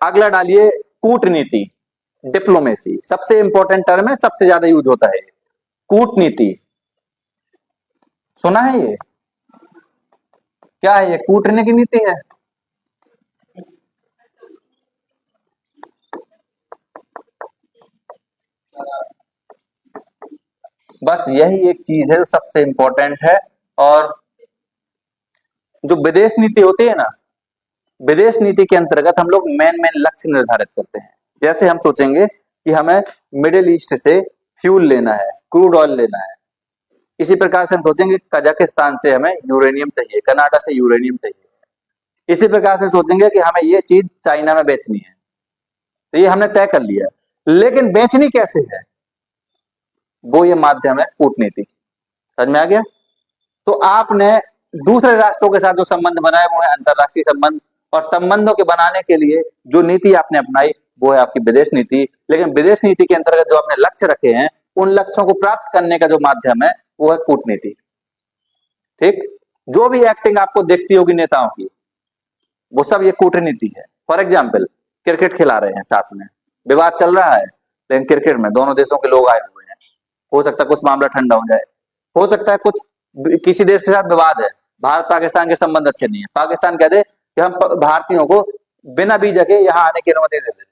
अगला डालिए कूटनीति, डिप्लोमेसी, सबसे इंपॉर्टेंट टर्म है, सबसे ज्यादा यूज होता है कूटनीति। सुना है ये? क्या है ये? कूटने की नीति है। बस यही एक चीज है जो सबसे इंपॉर्टेंट है। और जो विदेश नीति होती है ना, विदेश नीति के अंतर्गत हम लोग मेन मेन लक्ष्य निर्धारित करते हैं। जैसे हम सोचेंगे कि हमें मिडिल ईस्ट से फ्यूल लेना है, क्रूड ऑयल लेना है। इसी प्रकार से हम सोचेंगे कजाकिस्तान से हमें यूरेनियम चाहिए, कनाडा से यूरेनियम चाहिए। इसी प्रकार से सोचेंगे कि हमें ये चीज चाइना में बेचनी है, तो ये हमने तय कर लिया। लेकिन बेचनी कैसे है, वो ये माध्यम है कूटनीति। समझ में आ गया? तो आपने दूसरे राष्ट्रों के साथ जो संबंध बनाए वो है अंतरराष्ट्रीय संबंध, और संबंधों के बनाने के लिए जो नीति आपने अपनाई वो है आपकी विदेश नीति। लेकिन विदेश नीति के अंतर्गत जो आपने लक्ष्य रखे हैं, उन लक्ष्यों को प्राप्त करने का जो माध्यम है वो है कूटनीति। ठीक? जो भी एक्टिंग आपको देखती होगी नेताओं की, वो सब ये कूटनीति है। फॉर एग्जाम्पल, क्रिकेट खिला रहे हैं साथ में, विवाद चल रहा है, लेकिन क्रिकेट में दोनों देशों के लोग आए हुए हैं, हो सकता है कुछ मामला ठंडा हो जाए, हो सकता है कुछ किसी देश के साथ विवाद है, भारत पाकिस्तान के संबंध अच्छे नहीं है, पाकिस्तान कह दे कि हम भारतीयों को बिना वीजा के यहाँ आने की अनुमति दे दें,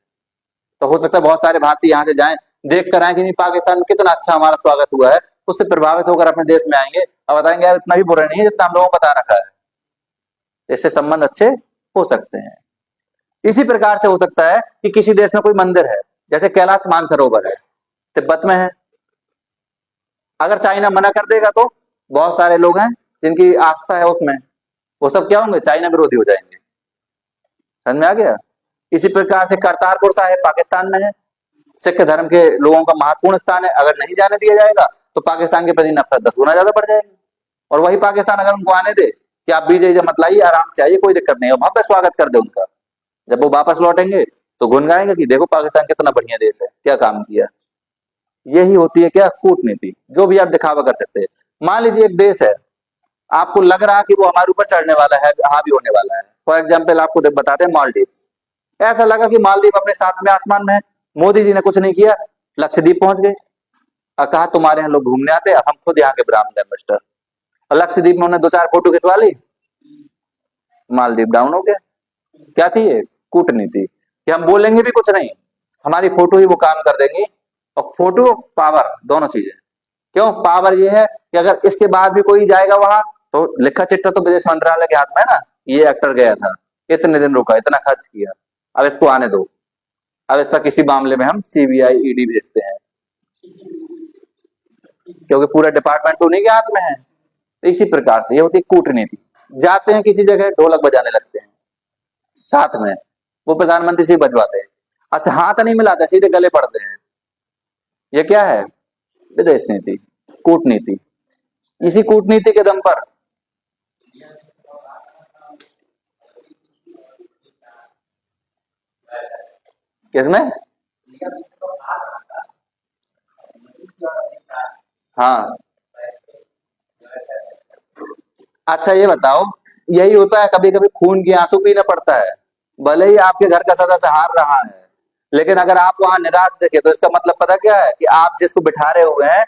तो हो सकता है बहुत सारे भारतीय यहाँ से जाएं, देख कर आए कि नहीं पाकिस्तान में कितना अच्छा हमारा स्वागत हुआ है, उससे प्रभावित होकर अपने देश में आएंगे और बताएंगे यार इतना भी बुरा नहीं है जितना हम लोगों को बता रखा है। इससे संबंध अच्छे हो सकते हैं। इसी प्रकार से हो सकता है कि किसी देश में कोई मंदिर है, जैसे कैलाश मानसरोवर है, तिब्बत में है, अगर चाइना मना कर देगा तो बहुत सारे लोग हैं जिनकी आस्था है उसमें, वो सब क्या होंगे? चाइना विरोधी हो जाएंगे। समझ में आ गया? इसी प्रकार से करतारपुर साहिब पाकिस्तान में है, सिख धर्म के लोगों का महत्वपूर्ण स्थान है, अगर नहीं जाने दिया जाएगा तो पाकिस्तान के प्रति नफरत 10 गुना ज्यादा बढ़ जाएगी। और वही पाकिस्तान अगर उनको आने दे कि आप वीजा मत लाइए, आराम से आइए, कोई दिक्कत नहीं है, भव्य स्वागत कर दे उनका, जब वो वापस लौटेंगे तो गुनगाएंगे कि देखो पाकिस्तान कितना बढ़िया देश है, क्या काम किया। यही होती है क्या? कूटनीति। जो भी आप दिखावा कर सकते हैं। मान लीजिए एक देश है, आपको लग रहा है कि वो हमारे ऊपर चढ़ने वाला है, हावी होने वाला है। फॉर एग्जाम्पल आपको बताते हैं मालदीव्स। ऐसा लगा कि मालदीव अपने साथ में आसमान में है, मोदी जी ने कुछ नहीं किया, लक्षद्वीप पहुंच गए और कहा तुम्हारे यहाँ लोग घूमने आते हैं, हम खुद यहाँ के ब्राह्मण इन्वेस्टर। और लक्षद्वीप में उन्होंने 2-4 फोटो खिंचवा ली, मालदीव डाउन हो गया। क्या थी ये? कूटनीति। कि हम बोलेंगे भी कुछ नहीं, हमारी फोटो ही वो काम कर देंगी। और फोटो पावर दोनों चीजें। क्यों पावर? ये है कि अगर इसके बाद भी कोई जाएगा वहां तो लिखा चिट्ठा तो विदेश मंत्रालय के हाथ में है ना, ये एक्टर गया था, इतने दिन रुका, इतना खर्च किया, अब इसको आने दो, अब इस पर किसी मामले में हम सीबीआई ईडी भेजते हैं, क्योंकि पूरा डिपार्टमेंट तो उन्हीं के हाथ में है। तो इसी प्रकार से ये होती है कूटनीति। जाते हैं किसी जगह, ढोलक बजाने लगते हैं साथ में, वो प्रधानमंत्री से बजवाते हैं, अच्छा हाथ नहीं मिलाते, सीधे गले पड़ते हैं। ये क्या है? विदेश नीति, कूटनीति। इसी कूटनीति के दम पर किसमें? हाँ, अच्छा ये बताओ, यही होता है कभी कभी खून की आंसू पीना पड़ता है। भले ही आपके घर का सदस्य हार रहा है, लेकिन अगर आप वहां निराश देखे तो इसका मतलब पता क्या है? कि आप जिसको बिठा रहे हुए हैं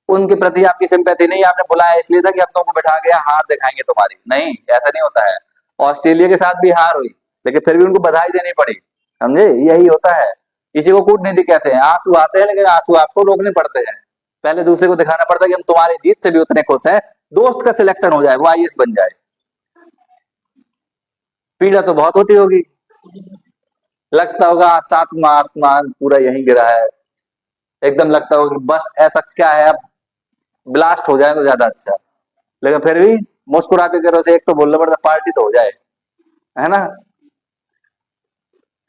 उनके प्रति आपकी सिंपैथी नहीं, आपने बुलाया इसलिए था कि हम तुमको बिठा गया, हार दिखाएंगे तुम्हारी। नहीं, ऐसा नहीं होता है। ऑस्ट्रेलिया के साथ भी हार हुई, लेकिन फिर भी उनको बधाई देनी पड़ी। समझे? यही होता है। इसी को कूटनीति कहते हैं। आंसू आते हैं लेकिन आंसू आपको रोकने पड़ते हैं। पहले दूसरे को दिखाना पड़ता है कि हम तुम्हारी जीत से भी उतने खुश हैं, दोस्त का सिलेक्शन हो जाए, वो आईएएस बन जाए। पीड़ा तो बहुत होती होगी, लगता होगा सातवां आसमान पूरा यहीं गिरा है, एकदम लगता होगा कि बस ऐसा क्या है, अब ब्लास्ट हो जाए तो ज्यादा अच्छा। लेकिन फिर भी मुस्कुराते चेहरों से एक तो बोलना पड़ता पार्टी तो हो जाए, है ना?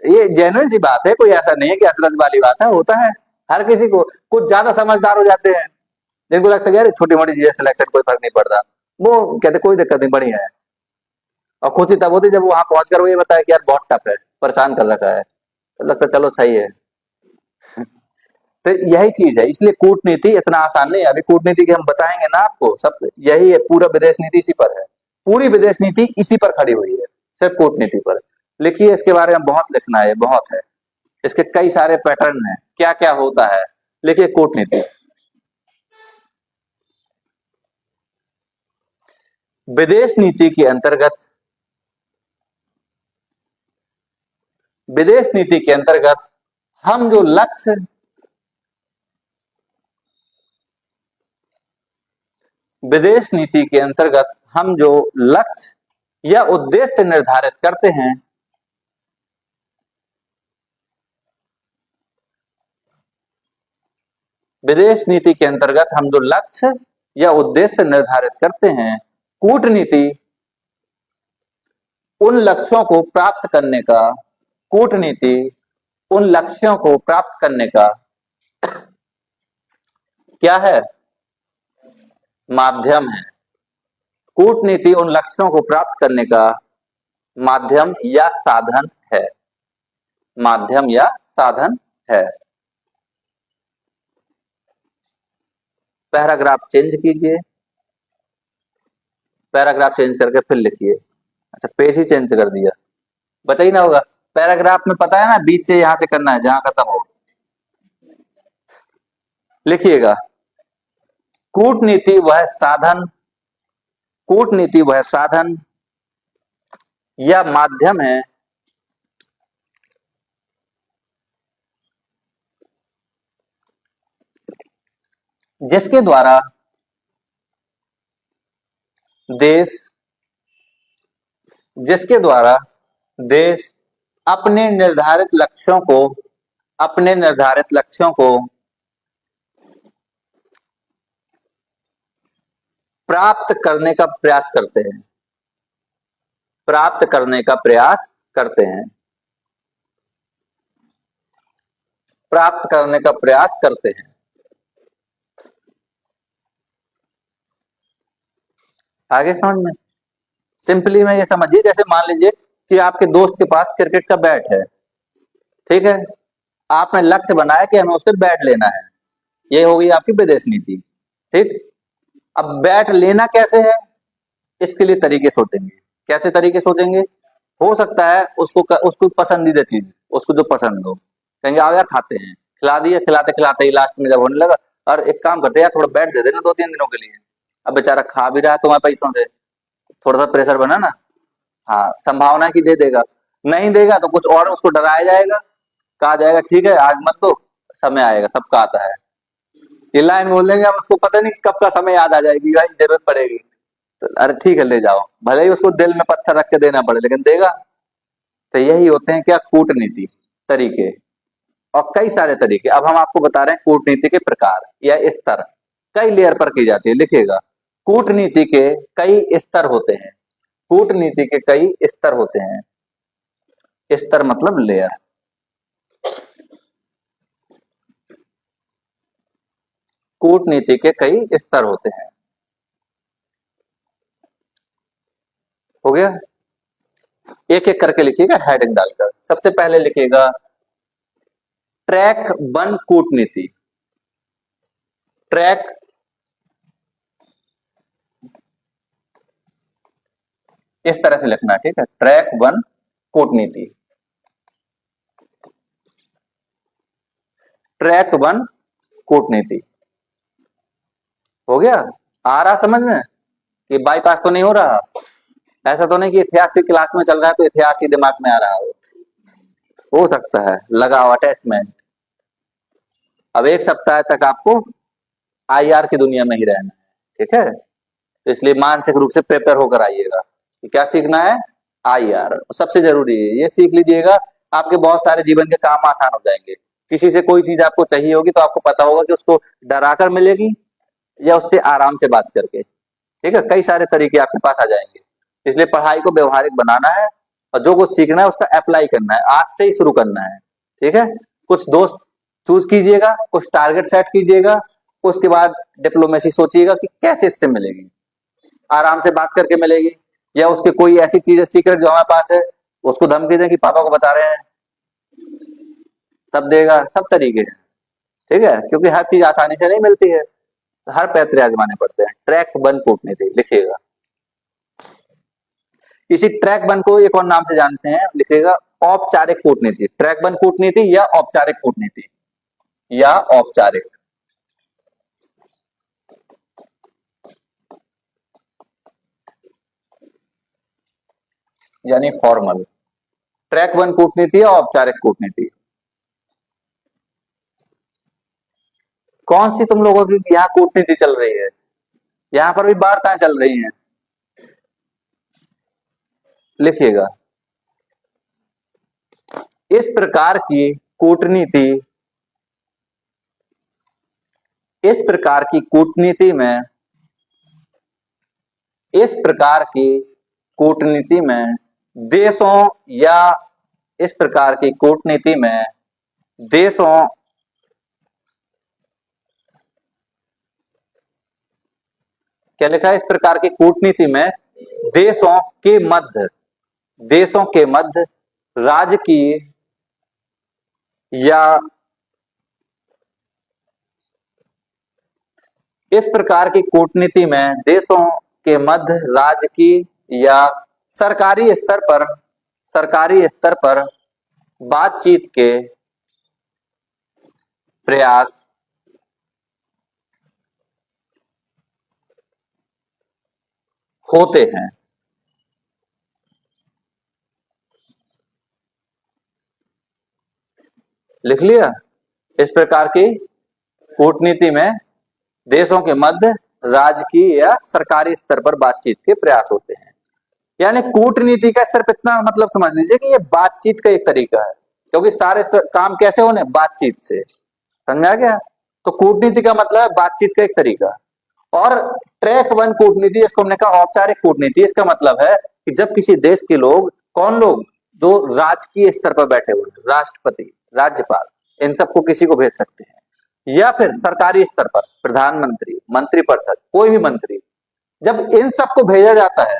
ये जेन्युइन सी बात है, कोई ऐसा नहीं है कि हसरत वाली बात है, होता है हर किसी को। कुछ ज्यादा समझदार हो जाते हैं, जिनको लगता है यार छोटी मोटी चीजें सिलेक्शन कोई फर्क नहीं पड़ता, वो कहते कोई दिक्कत नहीं, बढ़िया है। और खुशी तब होती जब वहां पहुंचकर वो ये बताया कि यार बहुत टफ है, परेशान कर रखा है, तो लगता है चलो सही है। तो यही चीज है, इसलिए कूटनीति इतना आसान नहीं है। अभी कूटनीति के हम बताएंगे ना आपको सब, यही है पूरा विदेश नीति इसी पर है, पूरी विदेश नीति इसी पर खड़ी हुई है, सिर्फ कूटनीति पर। लिखिए, इसके बारे में बहुत लिखना है, बहुत है। इसके कई सारे पैटर्न हैं, क्या क्या होता है। लिखिए कूटनीति। विदेश नीति के अंतर्गत, विदेश नीति के अंतर्गत हम जो लक्ष्य, विदेश नीति के अंतर्गत हम जो लक्ष्य या उद्देश्य निर्धारित करते हैं, विदेश नीति के अंतर्गत हम जो लक्ष्य या उद्देश्य निर्धारित करते हैं, कूटनीति उन लक्ष्यों को प्राप्त करने का, कूटनीति उन लक्ष्यों को प्राप्त करने का क्या है, माध्यम है। कूटनीति उन लक्ष्यों को प्राप्त करने का माध्यम या साधन है, माध्यम या साधन है। पैराग्राफ चेंज कीजिए, पैराग्राफ चेंज करके फिर लिखिए। अच्छा, पेज ही चेंज कर दिया, बचा ही ना होगा। पैराग्राफ में पता है ना, बीच से यहां से करना है जहां खत्म हो। लिखिएगा, कूटनीति वह साधन, कूटनीति वह साधन या माध्यम है जिसके द्वारा देश, जिसके द्वारा देश अपने निर्धारित लक्ष्यों को, अपने निर्धारित लक्ष्यों को प्राप्त करने का प्रयास करते हैं, प्राप्त करने का प्रयास करते हैं, प्राप्त करने का प्रयास करते हैं। आगे समझ में, सिंपली में ये समझिए, जैसे मान लीजिए कि आपके दोस्त के पास क्रिकेट का बैट है, ठीक है, आपने लक्ष्य बनाया कि हमें उससे बैट लेना है, ये हो गई आपकी विदेश नीति। ठीक, अब बैट लेना कैसे है, इसके लिए तरीके सोचेंगे। कैसे तरीके सोचेंगे, हो सकता है उसको पसंदीदा चीज, उसको जो पसंद हो, कहेंगे आओ यार खाते हैं, खिला दिया, खिलाते खिलाते ही लास्ट में जब होने लगा, और एक काम करते यार थोड़ा बैट दे देना 2-3 दिनों के लिए। अब बेचारा खा भी रहा है तुम्हारे पैसों से, थोड़ा सा प्रेशर बना ना। हाँ, संभावना है कि दे देगा, नहीं देगा तो कुछ और उसको डराया जाएगा, कहा जाएगा ठीक है आज मत दो, समय आएगा, सबका आता है, ये लाइन बोल देंगे। अब उसको पता नहीं कब का समय याद आ जाएगी, भाई जरूरत पड़ेगी तो अरे ठीक है ले जाओ, भले ही उसको दिल में पत्थर रख के देना पड़े लेकिन देगा। तो यही होते हैं क्या, कूटनीति तरीके, और कई सारे तरीके। अब हम आपको बता रहे हैं कूटनीति के प्रकार या स्तर, कई लेयर पर की जाती है। लिखिएगा, कूटनीति के कई स्तर होते हैं, कूटनीति के कई स्तर होते हैं। स्तर मतलब लेयर। कूटनीति के कई स्तर होते हैं, हो गया। एक एक करके लिखिएगा हेडिंग डालकर। सबसे पहले लिखिएगा ट्रैक 1 कूटनीति, ट्रैक इस तरह से लिखना, ठीक है, ट्रैक 1 कूटनीति, ट्रैक 1 कूटनीति। हो गया, आ रहा समझ में, ये बाईपास तो नहीं हो रहा, ऐसा तो नहीं कि इतिहास की क्लास में चल रहा है तो इतिहास ही दिमाग में आ रहा हो सकता है लगाओ अटैचमेंट। अब एक सप्ताह तक आपको आईआर की दुनिया में ही रहना है, ठीक है, तो इसलिए मानसिक रूप से प्रिपेयर होकर आइएगा कि क्या सीखना है, आईआर सबसे जरूरी है, ये सीख लीजिएगा, आपके बहुत सारे जीवन के काम आसान हो जाएंगे। किसी से कोई चीज आपको चाहिए होगी तो आपको पता होगा कि उसको डराकर मिलेगी या उससे आराम से बात करके, ठीक है, कई सारे तरीके आपके पास आ जाएंगे। इसलिए पढ़ाई को व्यवहारिक बनाना है और जो कुछ सीखना है उसका अप्लाई करना है, आज से ही शुरू करना है, ठीक है। कुछ दोस्त चूज कीजिएगा, कुछ टारगेट सेट कीजिएगा, उसके बाद डिप्लोमेसी सोचिएगा कि कैसे इससे मिलेगी, आराम से बात करके मिलेगी, या उसके कोई ऐसी चीजें सीक्रेट जो हमारे पास है उसको धमकी दें कि पापा को बता रहे हैं तब देगा, सब तरीके हैं, ठीक है, क्योंकि हर चीज आसानी से नहीं मिलती है, हर पैतरे आजमाने पड़ते हैं। ट्रैक 1 कूटनीति लिखिएगा। इसी ट्रैक 1 को एक और नाम से जानते हैं, लिखिएगा औपचारिक कूटनीति। ट्रैक 1 कूटनीति या औपचारिक कूटनीति या औपचारिक, यानी फॉर्मल। ट्रैक 1 कूटनीति या औपचारिक कूटनीति। कौन सी तुम लोगों की यहाँ कूटनीति चल रही है? यहां पर भी वार्ताएं चल रही हैं, लिखिएगा। इस प्रकार की कूटनीति, इस प्रकार की कूटनीति में, इस प्रकार की कूटनीति में देशों या इस प्रकार की कूटनीति में देशों क्या लिखा है? इस प्रकार की कूटनीति में देशों के मध्य, देशों के मध्य राजकीय या इस प्रकार की कूटनीति में देशों के मध्य राजकीय या सरकारी स्तर पर, सरकारी स्तर पर बातचीत के प्रयास होते हैं। लिख लिया? इस प्रकार की कूटनीति में देशों के मध्य राजकीय या सरकारी स्तर पर बातचीत के प्रयास होते हैं। यानी कूटनीति का सिर्फ इतना मतलब समझ लीजिए कि ये बातचीत का एक तरीका है, क्योंकि सारे काम कैसे होने? बातचीत से। समझ में आ गया? तो कूटनीति का मतलब है बातचीत का एक तरीका। और ट्रैक 1 कूटनीति, इसको हमने कहा औपचारिक कूटनीति, इसका मतलब है कि जब किसी देश के लोग, कौन लोग? जो राजकीय स्तर पर बैठे हुए, राष्ट्रपति, राज्यपाल, इन सबको किसी को भेज सकते हैं, या फिर सरकारी स्तर पर प्रधानमंत्री, मंत्रिपरिषद, कोई भी मंत्री, जब इन सबको भेजा जाता है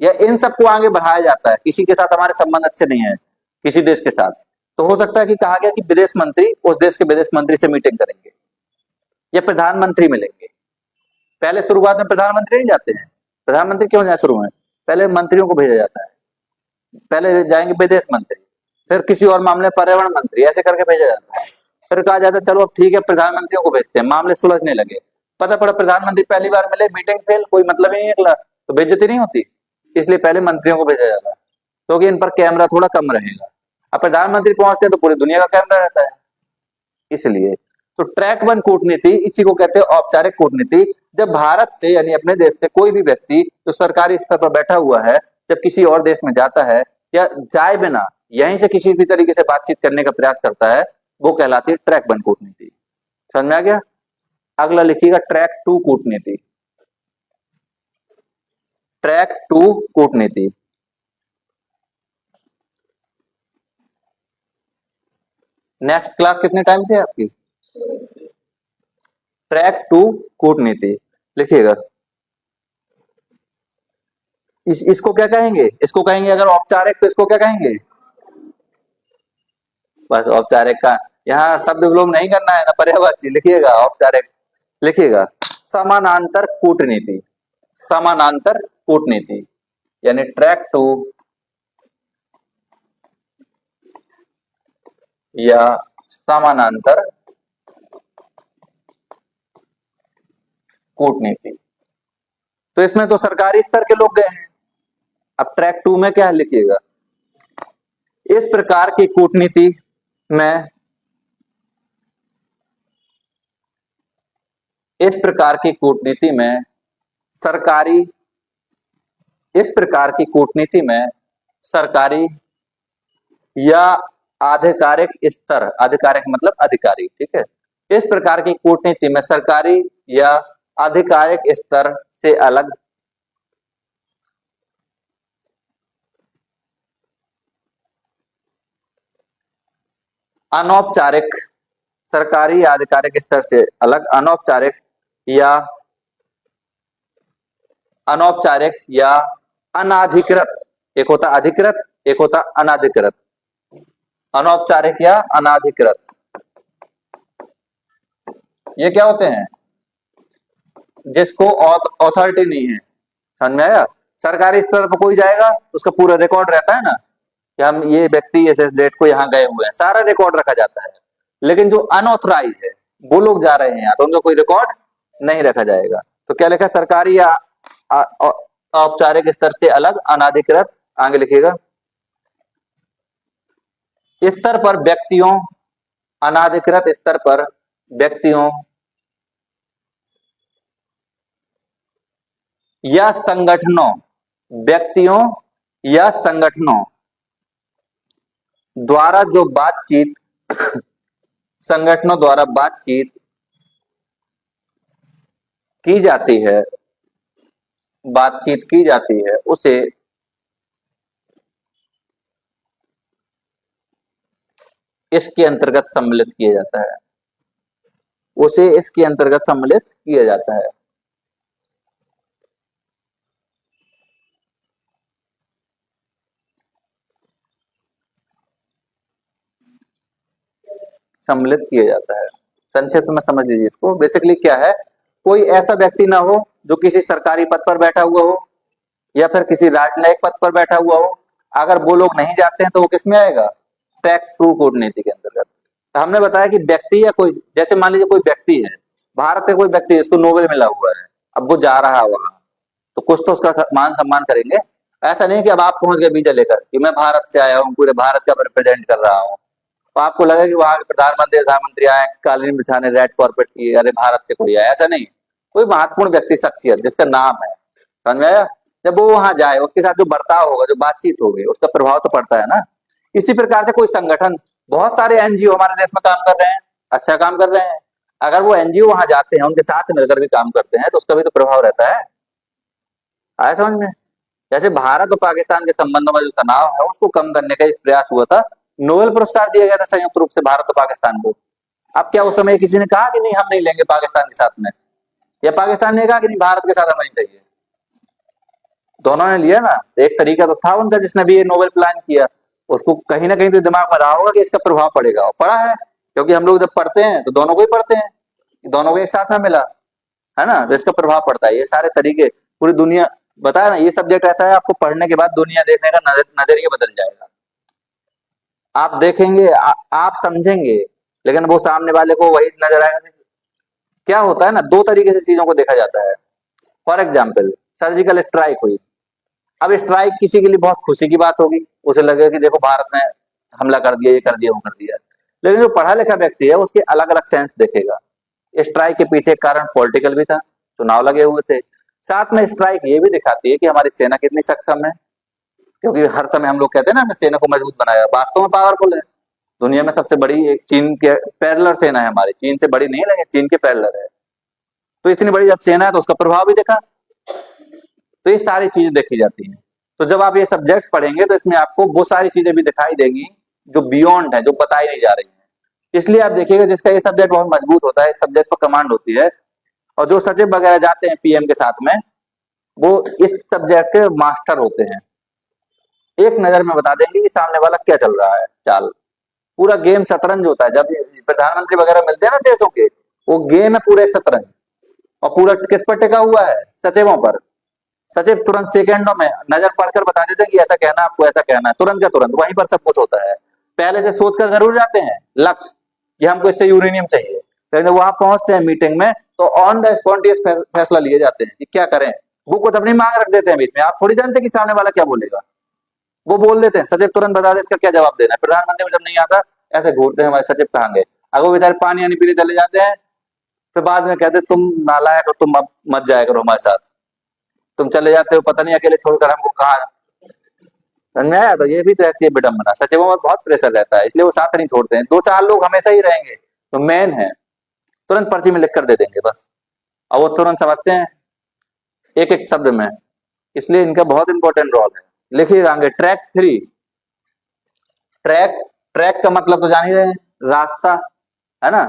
या इन सबको आगे बढ़ाया जाता है, किसी के साथ हमारे संबंध अच्छे नहीं है, किसी देश के साथ, तो हो सकता है कि कहा गया कि विदेश मंत्री उस देश के विदेश मंत्री से मीटिंग करेंगे या प्रधानमंत्री मिलेंगे। पहले शुरुआत में प्रधानमंत्री नहीं जाते हैं। प्रधानमंत्री क्यों जाए शुरू में? पहले मंत्रियों को भेजा जाता है, पहले जाएंगे विदेश मंत्री, फिर किसी और मामले पर्यावरण मंत्री, ऐसे करके भेजा जाता है। फिर कहा जाता है चलो अब ठीक है प्रधानमंत्रियों को भेजते हैं, मामले सुलझने लगे, पता पड़ा प्रधानमंत्री पहली बार मिले, मीटिंग फेल, कोई मतलब ही नहीं निकला, तो बेइज्जती नहीं होती? इसलिए पहले मंत्रियों को भेजा जाता है, क्योंकि इन पर कैमरा थोड़ा कम रहेगा। अब प्रधानमंत्री पहुंचते हैं तो पूरी दुनिया का कैमरा रहता है, इसलिए। तो ट्रैक 1 कूटनीति इसी को कहते हैं औपचारिक कूटनीति। जब भारत से यानी अपने देश से कोई भी व्यक्ति जो सरकारी स्तर पर बैठा हुआ है, जब किसी और देश में जाता है या जाए बिना यहीं से किसी भी तरीके से बातचीत करने का प्रयास करता है, वो कहलाती है ट्रैक 1 कूटनीति। समझ में आ गया? अगला लिखिएगा ट्रैक 2 कूटनीति। ट्रैक 2 कूटनीति। नेक्स्ट क्लास कितने टाइम से है आपकी? ट्रैक 2 कूटनीति लिखिएगा। इसको क्या कहेंगे? इसको कहेंगे, अगर औपचारिक तो इसको क्या कहेंगे? बस औपचारिक का यहाँ शब्द विलोम नहीं करना है ना, पर्यायवाची लिखिएगा, औपचारिक लिखिएगा। समानांतर कूटनीति, समानांतर कूटनीति यानी ट्रैक 2 या समानांतर कूटनीति। तो इसमें तो सरकारी स्तर के लोग गए हैं। अब ट्रैक 2 में क्या है लिखिएगा? इस प्रकार की कूटनीति में, इस प्रकार की कूटनीति में सरकारी, इस प्रकार की कूटनीति में सरकारी या आधिकारिक स्तर, आधिकारिक मतलब अधिकारी, ठीक है, इस प्रकार की कूटनीति में सरकारी या आधिकारिक स्तर से अलग अनौपचारिक, सरकारी या आधिकारिक स्तर से अलग अनौपचारिक या अनौपचारिक या अनाधिकृत, एक होता अधिकृत, एक होता अनाधिकृत, अनौपचारिक या अनाधिकृत, ये क्या होते हैं? जिसको ऑथोरिटी नहीं है। समझ में आया? सरकारी स्तर पर कोई जाएगा उसका पूरा रिकॉर्ड रहता है ना कि हम ये व्यक्ति इस डेट को यहाँ गए हुए हैं, सारा रिकॉर्ड रखा जाता है। लेकिन जो अनऑथराइज है वो लोग जा रहे हैं यहाँ, तो उनका कोई रिकॉर्ड नहीं रखा जाएगा। तो क्या लिखा, सरकारी या औपचारिक स्तर से अलग अनाधिकृत, आगे लिखिएगा, स्तर पर व्यक्तियों, अनाधिकृत स्तर पर व्यक्तियों या संगठनों, व्यक्तियों या संगठनों द्वारा जो बातचीत संगठनों द्वारा बातचीत की जाती है, बातचीत की जाती है, उसे इसके अंतर्गत सम्मिलित किया जाता है, उसे इसके अंतर्गत सम्मिलित किया जाता है। सम्मिलित किया जाता है। संक्षिप्त में समझ लीजिए इसको। बेसिकली क्या है, कोई ऐसा व्यक्ति ना हो जो किसी सरकारी पद पर बैठा हुआ हो या फिर किसी राजनयिक पद पर बैठा हुआ हो। अगर वो लोग नहीं जाते हैं तो वो किस में आएगा, ट्रैक टू कूटनीति के अंतर्गत। तो हमने बताया कि व्यक्ति या कोई, जैसे मान लीजिए कोई व्यक्ति है, भारत के कोई व्यक्ति जिसको नोबेल मिला हुआ है, अब वो जा रहा है वहां, तो कुछ तो उसका मान सम्मान करेंगे। ऐसा नहीं कि अब आप पहुंच गए वीजा लेकर कि मैं भारत से आया हूँ, पूरे भारत का रिप्रेजेंट कर रहा हूँ, तो आपको लगा कि वहां के प्रधानमंत्री आए, कालीन बिछाने, रेड कॉर्पेट की, अरे भारत से कोई आया, ऐसा नहीं। कोई महत्वपूर्ण व्यक्ति, शख्सियत जिसका नाम है, समझ में आया, जब वो वहां जाए उसके साथ जो बर्ताव होगा, जो बातचीत होगी, उसका प्रभाव तो पड़ता है ना। इसी प्रकार से कोई संगठन, बहुत सारे एनजीओ हमारे देश में काम कर रहे हैं, अच्छा काम कर रहे हैं, अगर वो एनजीओ वहां जाते हैं, उनके साथ मिलकर भी काम करते हैं, तो उसका भी तो प्रभाव रहता है। आया समझ में। जैसे भारत और पाकिस्तान के संबंधों में जो तनाव है उसको कम करने का एक प्रयास हुआ था, नोबेल पुरस्कार दिया गया था संयुक्त रूप से भारत और पाकिस्तान को। अब क्या उस समय किसी ने कहा कि नहीं हम नहीं लेंगे पाकिस्तान के साथ में, या पाकिस्तान ने कहा कि नहीं भारत के साथ हमें नहीं चाहिए? दोनों ने लिया ना। एक तरीका तो था उनका, जिसने भी ये नोबेल प्लान किया, उसको कहीं ना कहीं तो दिमाग में रहा होगा कि इसका प्रभाव पड़ेगा, और पड़ा है, क्योंकि हम लोग जब पढ़ते हैं तो दोनों को ही पढ़ते हैं, दोनों को एक साथ में मिला है ना, तो इसका प्रभाव पड़ता है। ये सारे तरीके, पूरी दुनिया, बताया ना, ये सब्जेक्ट ऐसा है आपको पढ़ने के बाद दुनिया देखने का नजरिया बदल जाएगा। आप देखेंगे, आप समझेंगे, लेकिन वो सामने वाले को वही नजर आएगा। क्या होता है ना, दो तरीके से चीजों को देखा जाता है। फॉर एग्जाम्पल, सर्जिकल स्ट्राइक हुई, अब स्ट्राइक किसी के लिए बहुत खुशी की बात होगी, उसे लगेगा कि देखो भारत ने हमला कर दिया, ये कर दिया, वो कर दिया। लेकिन जो पढ़ा लिखा व्यक्ति है उसके अलग अलग सेंस देखेगा। स्ट्राइक के पीछे कारण पॉलिटिकल भी था, चुनाव लगे हुए थे, साथ में स्ट्राइक ये भी दिखाती है कि हमारी सेना कितनी सक्षम है, क्योंकि हर समय हम लोग कहते हैं ना हमने सेना को मजबूत बनाया, वास्तव में पावरफुल है। दुनिया में सबसे बड़ी एक चीन के पैरेलल सेना है हमारी, चीन से बड़ी नहीं लगे, चीन के पैरेलल है। तो इतनी बड़ी जब सेना है तो उसका प्रभाव भी देखा। तो ये सारी चीजें देखी जाती हैं। तो जब आप ये सब्जेक्ट पढ़ेंगे तो इसमें आपको वो सारी चीजें भी दिखाई देंगी जो बियॉन्ड है, जो बताई नहीं जा रही है। इसलिए आप देखिएगा जिसका ये सब्जेक्ट बहुत मजबूत होता है, इस सब्जेक्ट पर कमांड होती है, और जो सचिव वगैरह जाते हैं पीएम के साथ में, वो इस सब्जेक्ट के मास्टर होते हैं। एक नजर में बता देंगे कि सामने वाला क्या चल रहा है, चाल, पूरा गेम शतरंज होता है। जब प्रधानमंत्री वगैरह मिलते हैं ना देशों के, वो गेम है पूरे शतरंज, और पूरा किस पर टिका हुआ है, सचिवों पर। सचिव तुरंत सेकंडों में नजर पढ़कर बता देते हैं कि ऐसा कहना, आपको ऐसा कहना है, तुरंत का तुरंत वहीं पर सब कुछ होता है। पहले से सोचकर जरूर जाते हैं लक्ष्य कि हमको इससे यूरेनियम चाहिए, लेकिन जब वहां पहुंचते हैं मीटिंग में तो ऑन द स्पॉन्टेनियस फैसला लिए जाते हैं कि क्या करें। वो कुछ अपनी मांग रख देते हैं बीच में, आप थोड़ी जानते कि सामने वाला क्या बोलेगा, वो बोल देते हैं, सचिव तुरंत बता दे इसका क्या जवाब देना है। प्रधानमंत्री को जब नहीं आता, ऐसे घूरते हैं हमारे सचिव कहाँ गए। अगर वो बेचारे पानी आने पीने चले जाते हैं, फिर बाद में कहते तुम नालायक हो, तुम अब मत जाया करो हमारे साथ, तुम चले जाते हो, पता नहीं अकेले छोड़कर हमको कहा। समझ में आया? तो ये भी तो है विडम्बना, सचिवों में बहुत प्रेशर रहता है, इसलिए वो साथ नहीं छोड़ते हैं। दो चार लोग हमेशा ही रहेंगे तो मेन है, तुरंत पर्ची में लिख कर दे देंगे बस, और वो तुरंत समझते हैं एक एक शब्द में, इसलिए इनका बहुत इंपॉर्टेंट रोल है। लिखिएगा आगे, ट्रैक 3। ट्रैक, ट्रैक का मतलब तो जान ही रहे हैं, रास्ता, है ना,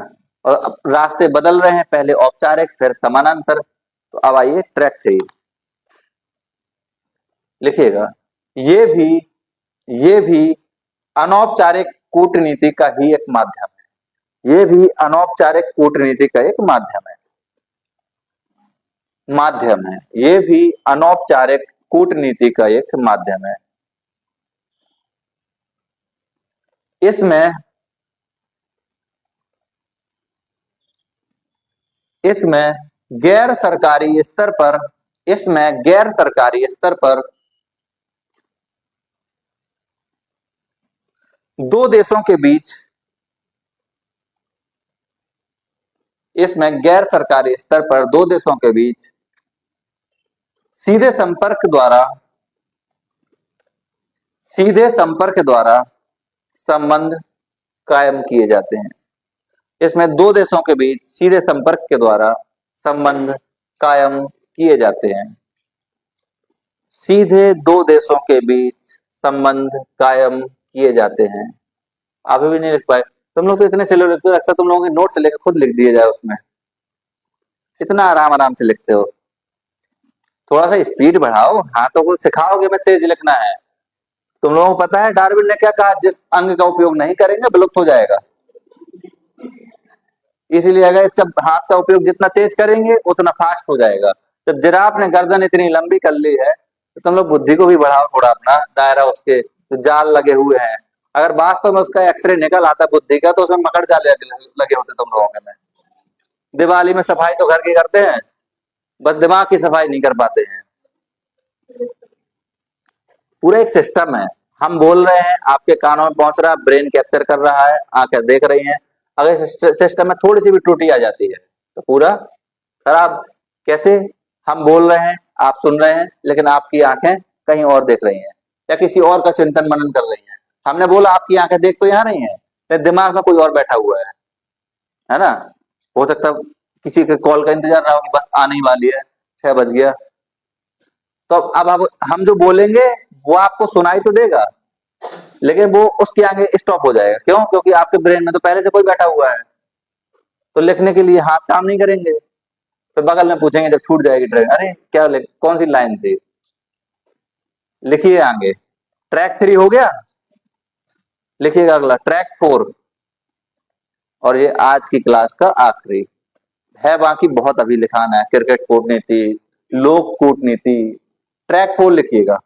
और अब रास्ते बदल रहे हैं, पहले औपचारिक फिर समानांतर। तो अब आइए ट्रैक 3 लिखिएगा। ये भी अनौपचारिक कूटनीति का ही एक माध्यम है, ये भी अनौपचारिक कूटनीति का एक माध्यम है, ये भी अनौपचारिक कूटनीति का एक माध्यम है। इसमें इसमें गैर सरकारी स्तर पर इसमें गैर सरकारी स्तर पर दो देशों के बीच इसमें गैर सरकारी स्तर पर दो देशों के बीच सीधे संपर्क द्वारा संबंध कायम किए जाते हैं। इसमें दो देशों के बीच सीधे संपर्क के द्वारा संबंध कायम किए जाते हैं। सीधे दो देशों के बीच संबंध कायम किए जाते हैं। आप भी नहीं लिख पाए, तुम लोग तो इतने स्लो लिखते हो, लगता तुम लोगों के नोट से लेकर खुद लिख दिए जाए उसमें। कितना आराम आराम से लिखते हो। थोड़ा सा स्पीड बढ़ाओ, हाथों को सिखाओगे मैं तेज लिखना है। तुम लोगों को पता है डार्विन ने क्या कहा, जिस अंग का उपयोग नहीं करेंगे विलुप्त हो जाएगा। इसीलिए अगर इसका हाथ का उपयोग जितना तेज करेंगे उतना फास्ट हो जाएगा। जब जिराफ ने गर्दन इतनी लंबी कर ली है तो तुम लोग बुद्धि को भी बढ़ाओ थोड़ा, अपना दायरा, उसके तो जाल लगे हुए हैं। अगर वास्तव में उसका एक्सरे निकल आता बुद्धि का तो उसमें मकड़ जाल लगे होते तुम लोगों के में। दिवाली में सफाई तो घर की करते हैं, बस दिमाग की सफाई नहीं कर पाते हैं। पूरा एक सिस्टम है, हम बोल रहे हैं, आपके कानों में पहुंच रहा है, ब्रेन कैप्चर कर रहा है, आंखें देख रही हैं। अगर इस सिस्टम में थोड़ी सी भी त्रुटि आ जाती है तो पूरा खराब। कैसे? हम बोल रहे हैं, आप सुन रहे हैं, लेकिन आपकी आंखें कहीं और देख रही हैं या किसी और का चिंतन मनन कर रही हैं। हमने बोला आपकी आंखें देख तो यहाँ रही हैं, लेकिन दिमाग में कोई और बैठा हुआ है ना। हो सकता किसी के कॉल का इंतजार रहा हो कि बस आने ही वाली है, 6 बज गया। तो अब हम जो बोलेंगे वो आपको सुनाई तो देगा, लेकिन वो उसके आगे स्टॉप हो जाएगा। क्यों? क्योंकि आपके ब्रेन में तो पहले से कोई बैठा हुआ है। तो लिखने के लिए हाथ काम नहीं करेंगे, तो बगल में पूछेंगे जब छूट जाएगी ट्रेन, अरे क्या कौन सी लाइन थी, लिखिए आगे। ट्रैक 3 हो गया, लिखिएगा अगला ट्रैक 4। और ये आज की क्लास का आखिरी है, बाकी बहुत अभी लिखाना है। क्रिकेट कूटनीति, लोक कूटनीति, ट्रैक 4 लिखिएगा।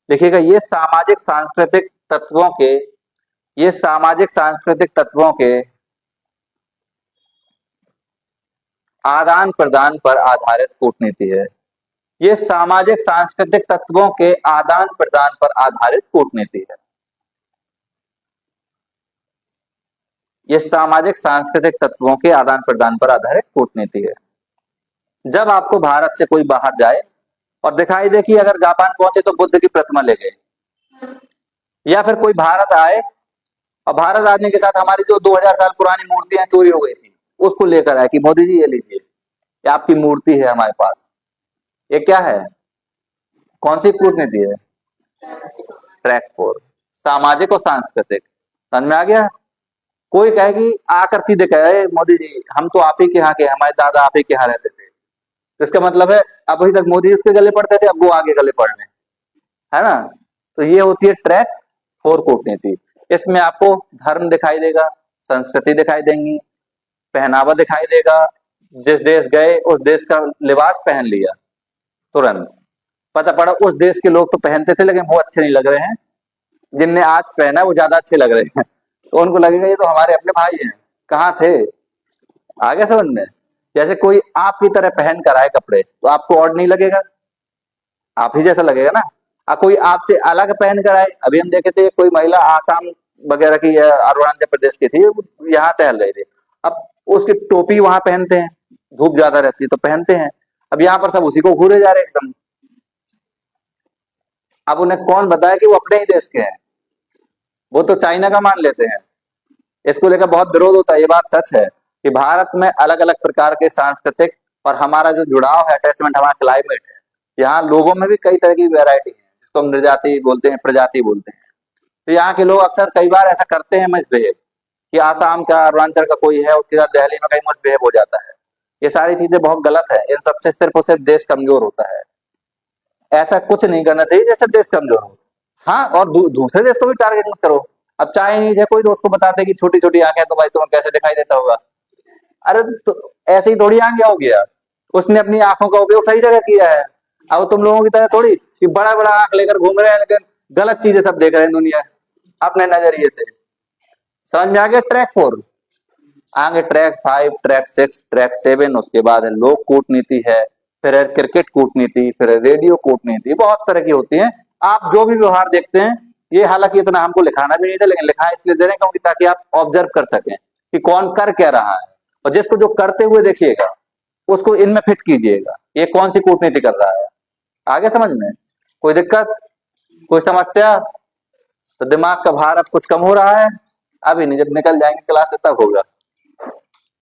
लिखिएगा ये सामाजिक सांस्कृतिक तत्वों के आदान प्रदान पर आधारित कूटनीति है। ये सामाजिक सांस्कृतिक तत्वों के आदान प्रदान पर आधारित कूटनीति है। ये सामाजिक सांस्कृतिक तत्वों के आदान प्रदान पर आधारित कूटनीति है। जब आपको भारत से कोई बाहर जाए और दिखाई दे कि अगर जापान पहुंचे तो बुद्ध की प्रतिमा ले गए, या फिर कोई भारत आए और भारत आने के साथ हमारी जो 2000 साल पुरानी मूर्तियां चोरी हो गई थी उसको लेकर आए कि मोदी जी ये लीजिए, ये आपकी मूर्ति है हमारे पास। ये क्या है? कौन सी कूटनीति है? ट्रैक 4, सामाजिक और सांस्कृतिक। समझ में आ गया? कोई कहे कि आकर सीधे कहे मोदी जी हम तो आप ही के यहाँ के, हमारे दादा आप ही के यहाँ रहते थे, तो इसका मतलब है अब अभी तक मोदी उसके गले पड़ते थे, अब वो आगे गले पड़ रहे हैं, है ना। तो ये होती है ट्रैक 4 कूटनीति। इसमें आपको धर्म दिखाई देगा, संस्कृति दिखाई देंगी, पहनावा दिखाई देगा। जिस देश गए उस देश का लिबास पहन लिया, तुरंत पता पड़ा उस देश के लोग तो पहनते थे लेकिन वो अच्छे नहीं लग रहे हैं, जिनने आज पहना वो ज्यादा अच्छे लग रहे हैं। तो उनको लगेगा ये तो हमारे अपने भाई हैं, कहाँ थे। आगे समझ में? जैसे कोई आपकी तरह पहन कर आए कपड़े तो आपको और नहीं लगेगा, आप ही जैसा लगेगा ना। कोई आपसे अलग पहन कर आए, अभी हम देखे थे कोई महिला आसाम वगैरह की या अरुणाचल प्रदेश की थी, यहाँ टहल रही थी। अब उसकी टोपी वहां पहनते हैं, धूप ज्यादा रहती है तो पहनते हैं। अब यहाँ पर सब उसी को घूरे जा रहे एकदम। अब उन्हें कौन बताया कि वो अपने ही देश के हैं, वो तो चाइना का मान लेते हैं। इसको लेकर बहुत विरोध होता है। ये बात सच है कि भारत में अलग अलग प्रकार के सांस्कृतिक और हमारा जो जुड़ाव है, अटैचमेंट, हमारा क्लाइमेट है, यहाँ लोगों में भी कई तरह की वैरायटी है, जिसको हम निर्जाति बोलते हैं, प्रजाति बोलते हैं। तो यहाँ के लोग अक्सर कई बार ऐसा करते हैं मिसबिहेव, कि आसाम का, अरुणाचल का कोई है उसके साथ दिल्ली में कहीं मिसबिहेव हो जाता है। ये सारी चीजें बहुत गलत है। इन सबसे सिर्फ और सिर्फ देश कमजोर होता है। ऐसा कुछ नहीं करना चाहिए जैसे देश कमजोर हो। हाँ, और दूसरे देश को भी टारगेट मत करो। अब चाइनीज है, कोई दोस्त को बताते कि छोटी छोटी आंखें तो भाई तुम्हें कैसे दिखाई देता होगा। अरे तो ऐसे ही थोड़ी आंखें हो गया, उसने अपनी आंखों का उपयोग सही जगह किया है। अब तुम लोगों की तरह थोड़ी कि बड़ा बड़ा आंख लेकर घूम रहे हैं, लेकिन गलत चीजें सब देख रहे हैं दुनिया अपने नजरिए से। समझ में आ गया? ट्रैक 4 आगे ट्रैक 5, ट्रैक 6, ट्रैक 7, उसके बाद है लोक कूटनीति है, फिर है क्रिकेट कूटनीति, फिर है रेडियो कूटनीति, बहुत तरह की होती है। आप जो भी व्यवहार देखते हैं, ये हालांकि इतना हमको लिखाना भी नहीं था, लेकिन लिखा इसलिए दे रहे हैं क्योंकि ताकि आप ऑब्जर्व कर सकें कि कौन कर क्या रहा है, और जिसको जो करते हुए देखिएगा उसको इनमें फिट कीजिएगा, ये कौन सी कूटनीति कर रहा है। आगे समझ में? कोई दिक्कत, कोई समस्या? तो दिमाग का भार अब कुछ कम हो रहा है? अभी नहीं, जब निकल जाएंगे क्लास से तब होगा।